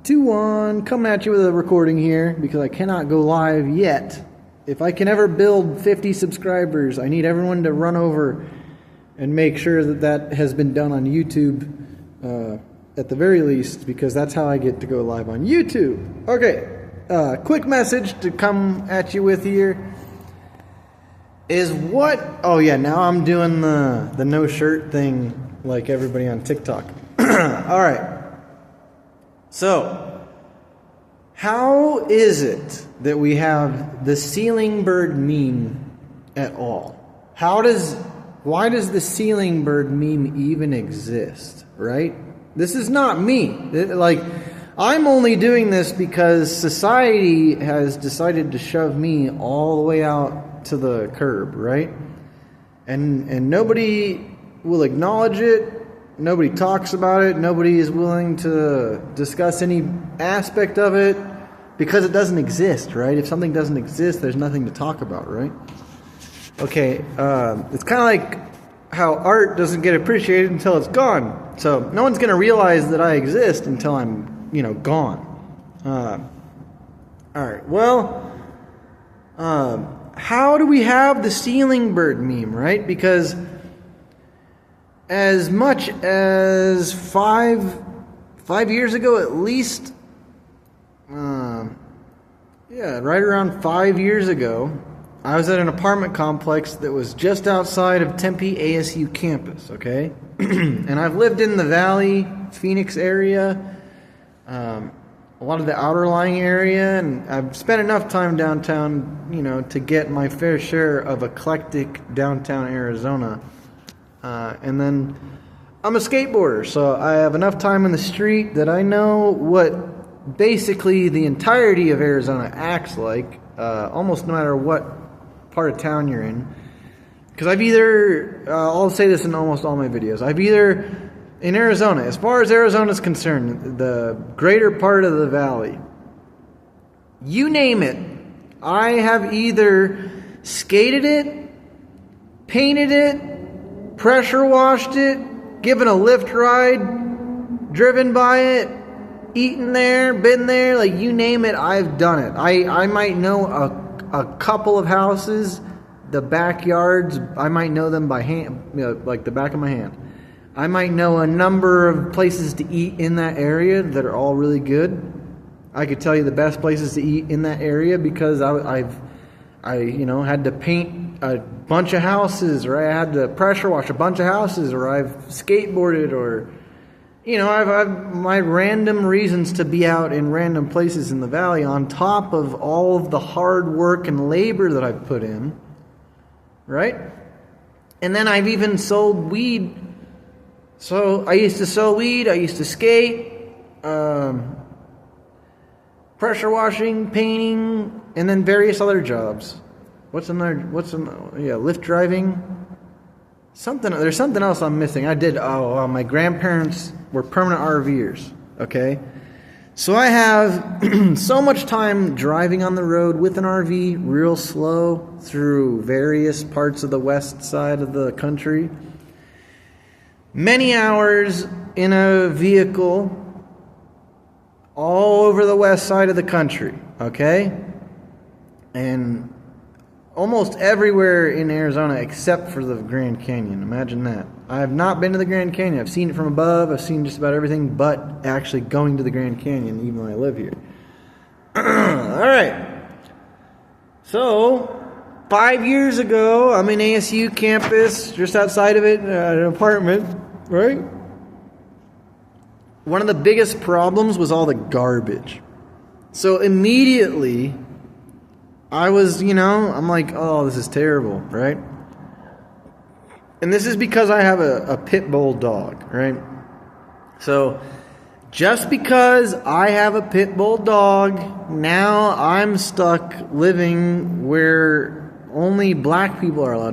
2-1, coming at you with a recording here because I cannot go live yet. If I can ever build 50 subscribers, I need everyone to run over and make sure that that has been done on YouTube at the very least, because that's how I get to go live on YouTube. Okay, quick message to come at you with here is what... Oh yeah, now I'm doing the no shirt thing like everybody on TikTok. Alright. So, how is it that we have the ceiling bird meme at all? Why does the ceiling bird meme even exist, right? This is not me. I'm only doing this because society has decided to shove me all the way out to the curb, right? And nobody will acknowledge it. Nobody talks about it. Nobody is willing to discuss any aspect of it because it doesn't exist, right? If something doesn't exist, there's nothing to talk about, right? Okay, it's kind of like how art doesn't get appreciated until it's gone. So no one's going to realize that I exist until I'm, gone. All right, well, how do we have the ceiling bird meme, right? Because as much as five years ago at least, right around 5 years ago, I was at an apartment complex that was just outside of Tempe ASU campus, okay? And I've lived in the Valley, Phoenix area, a lot of the outer lying area, and I've spent enough time downtown, to get my fair share of eclectic downtown Arizona. And then I'm a skateboarder, so I have enough time in the street that I know what basically the entirety of Arizona acts like, almost no matter what part of town you're in. Because I'll say this in almost all my videos, in Arizona, as far as Arizona is concerned, the greater part of the valley, you name it, I have either skated it, painted it, pressure washed it, given a lift ride, driven by it, eaten there, been there, you name it, I've done it. I might know a couple of houses, the backyards, I might know them by hand, like the back of my hand. I might know a number of places to eat in that area that are all really good. I could tell you the best places to eat in that area because I had to paint a bunch of houses, or I had to pressure wash a bunch of houses, or I've skateboarded, or I've my random reasons to be out in random places in the valley on top of all of the hard work and labor that I've put in, right? And then I've even sold weed. So I used to sell weed, I used to skate, pressure washing, painting, and then various other jobs. Lift driving. There's something else I'm missing. My grandparents were permanent RVers, okay? So I have so much time driving on the road with an RV, real slow, through various parts of the west side of the country. Many hours in a vehicle all over the west side of the country, okay? And almost everywhere in Arizona except for the Grand Canyon. Imagine that. I have not been to the Grand Canyon. I've seen it from above. I've seen just about everything but actually going to the Grand Canyon, even though I live here. All right. So 5 years ago, I'm in ASU campus, just outside of it, an apartment, right? One of the biggest problems was all the garbage. So immediately, I was, I'm like, oh, this is terrible, right? And this is because I have a pit bull dog, right? So just because I have a pit bull dog, now I'm stuck living where only black people are allowed to live.